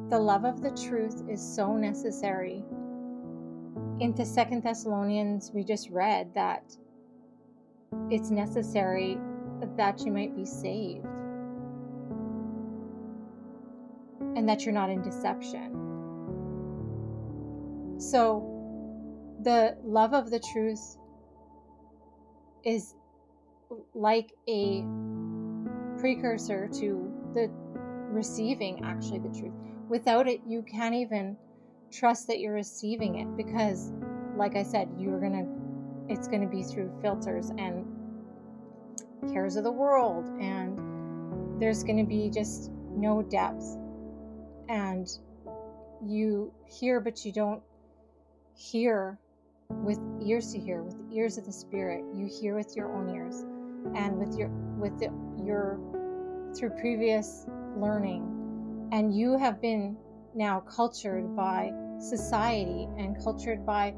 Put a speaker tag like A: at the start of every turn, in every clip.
A: the love of the truth is so necessary. In the 2 Thessalonians, we just read that it's necessary that you might be saved and that you're not in deception. So the love of the truth is like a precursor to the receiving actually the truth. Without it, you can't even trust that you're receiving it, because like I said, it's going to be through filters and cares of the world, and there's going to be just no depth, and you hear but you don't hear with ears to hear, with the ears of the Spirit. You hear with your own ears and with your through previous learning, and you have been now cultured by society and cultured by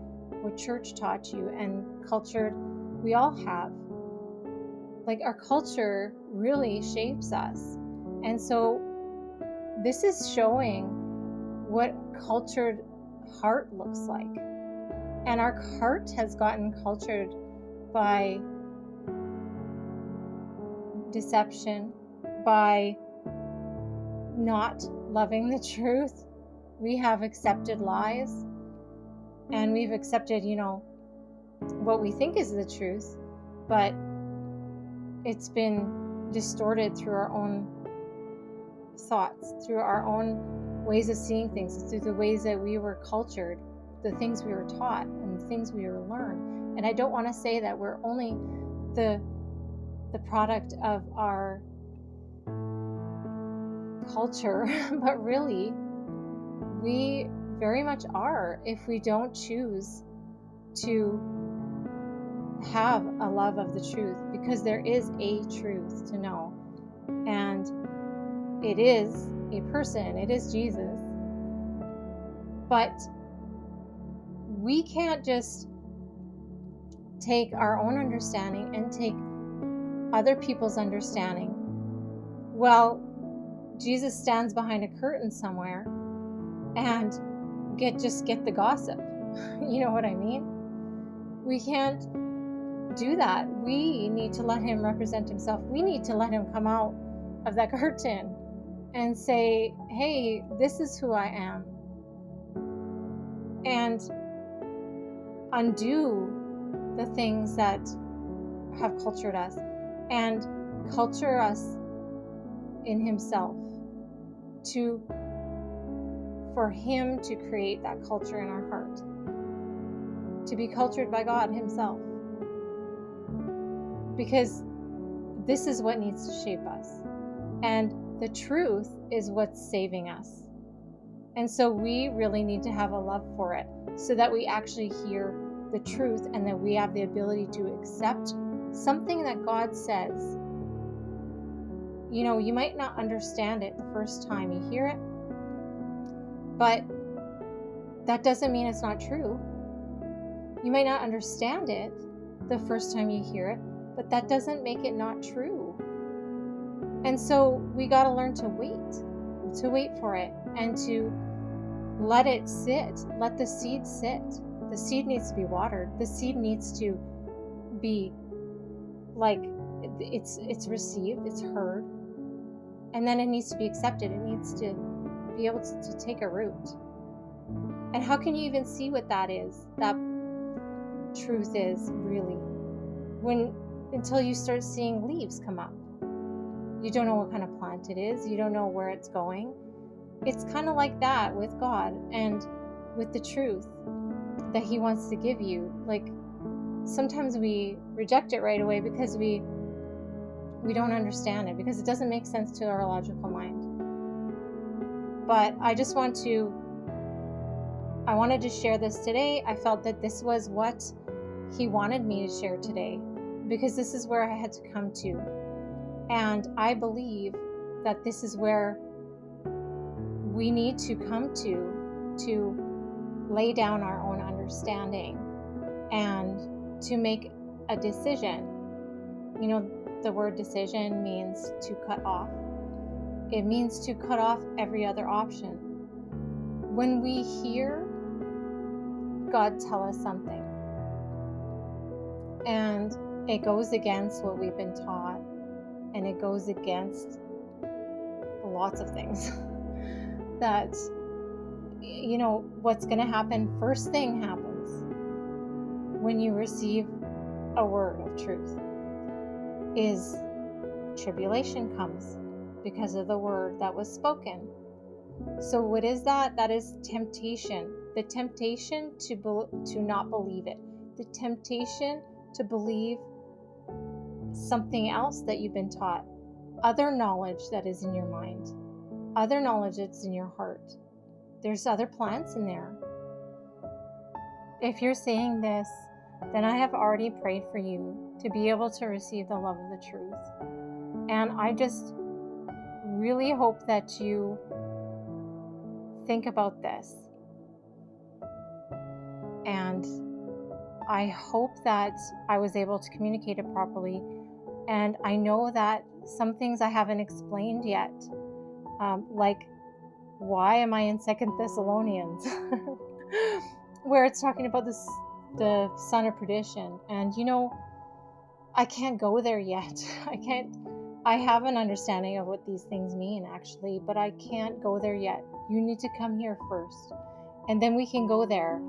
A: what church taught you, and cultured, we all have, like, our culture really shapes us. And so this is showing what cultured heart looks like. And our heart has gotten cultured by deception, by not loving the truth. We have accepted lies, and we've accepted, what we think is the truth, but it's been distorted through our own thoughts, through our own ways of seeing things, through the ways that we were cultured, the things we were taught, and the things we were learned. And I don't want to say that we're only the product of our culture, but really we very much are, if we don't choose to have a love of the truth, because there is a truth to know, and it is a person, it is Jesus. But we can't just take our own understanding and take other people's understanding. Well, Jesus stands behind a curtain somewhere and get the gossip. You know what I mean? We can't do that. We need to let him represent himself. We need to let him come out of that curtain and say, hey, this is who I am, and undo the things that have cultured us, and culture us in himself, for him to create that culture in our heart, to be cultured by God himself, because this is what needs to shape us, and the truth is what's saving us. And so we really need to have a love for it, so that we actually hear the truth, and that we have the ability to accept something that God says. You might not understand it the first time you hear it, but that doesn't mean it's not true. You might not understand it the first time you hear it, but that doesn't make it not true. And so we got to learn to wait for it, and to let it sit, let the seed sit. The seed needs to be watered. The seed needs to be like, it's received, it's heard, and then it needs to be accepted. It needs to be able to take a root. And how can you even see what that is, that truth is, really, until you start seeing leaves come up? You don't know what kind of plant it is. You don't know where it's going. It's kind of like that with God and with the truth that he wants to give you. Like, sometimes we reject it right away because we don't understand it, because it doesn't make sense to our logical mind. But I wanted to share this today. I felt that this was what he wanted me to share today, because this is where I had to come to. And I believe that this is where we need to come to lay down our own understanding and to make a decision. The word decision means to cut off. It means to cut off every other option. when we hear God tell us something and it goes against what we've been taught, and it goes against lots of things, that, what's going to happen, first thing happens when you receive a word of truth is tribulation comes because of the word that was spoken. So what is that? That is temptation. The temptation to not believe it. The temptation to believe something else that you've been taught. Other knowledge that is in your mind. Other knowledge that's in your heart. There's other plans in there. If you're saying this, then I have already prayed for you to be able to receive the love of the truth. And I just really hope that you think about this. And I hope that I was able to communicate it properly. And I know that some things I haven't explained yet, like why am I in 2 Thessalonians, where it's talking about the son of perdition. And I can't go there yet. I have an understanding of what these things mean, actually, but I can't go there yet. You need to come here first, and then we can go there.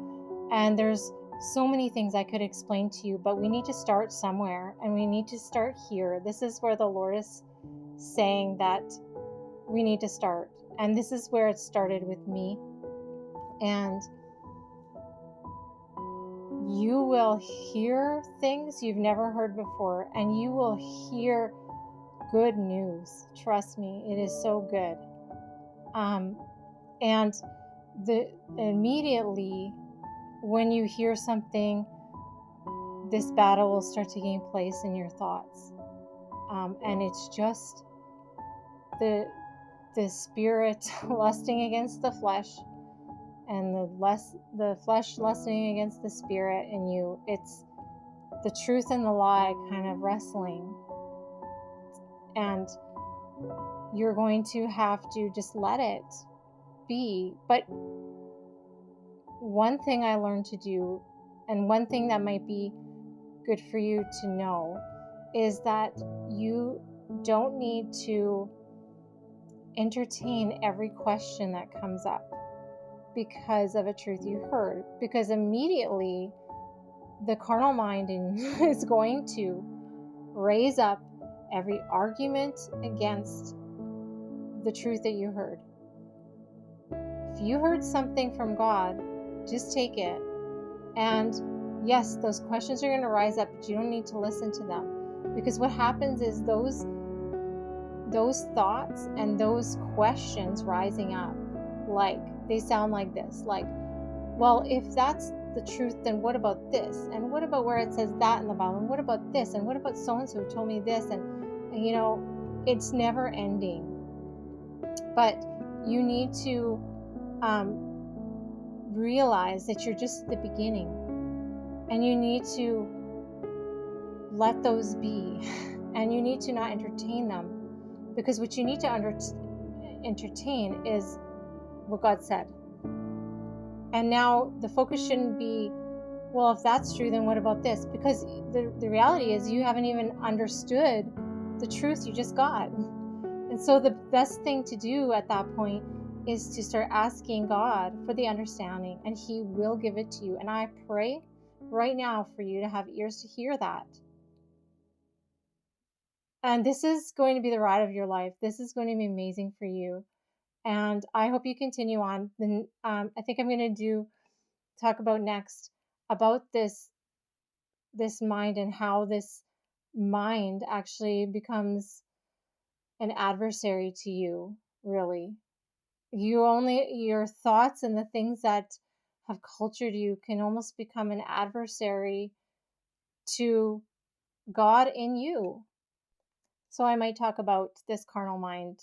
A: And there's so many things I could explain to you, but we need to start somewhere, and we need to start here. This is where the Lord is saying that we need to start. And this is where it started with me. And you will hear things you've never heard before, and you will hear good news. Trust me, it is so good. And immediately when you hear something, this battle will start taking place in your thoughts. And it's just the spirit lusting against the flesh, and the flesh lusting against the spirit in you. It's the truth and the lie kind of wrestling. And you're going to have to just let it be. But one thing I learned to do, and one thing that might be good for you to know, is that you don't need to entertain every question that comes up because of a truth you heard, because immediately the carnal mind is going to raise up every argument against the truth that you heard. If you heard something from God, just take it. And yes, those questions are going to rise up, but you don't need to listen to them, because what happens is those thoughts and those questions rising up, like, they sound like this, like, well, if that's the truth, then what about this? And what about where it says that in the Bible? And what about this? And what about so-and-so told me this? And it's never ending. But you need to realize that you're just at the beginning, and you need to let those be, and you need to not entertain them, because what you need to entertain is what God said. And now the focus shouldn't be, well, if that's true, then what about this? Because the reality is you haven't even understood the truth you just got. And so the best thing to do at that point is to start asking God for the understanding, and He will give it to you. And I pray right now for you to have ears to hear that. And this is going to be the ride of your life. This is going to be amazing for you. And I hope you continue on. Then I think I'm going to talk about next about this mind, and how this mind actually becomes an adversary to you, really. Your thoughts and the things that have cultured you can almost become an adversary to God in you. So I might talk about this carnal mind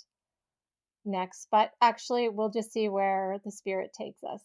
A: next, but actually we'll just see where the Spirit takes us.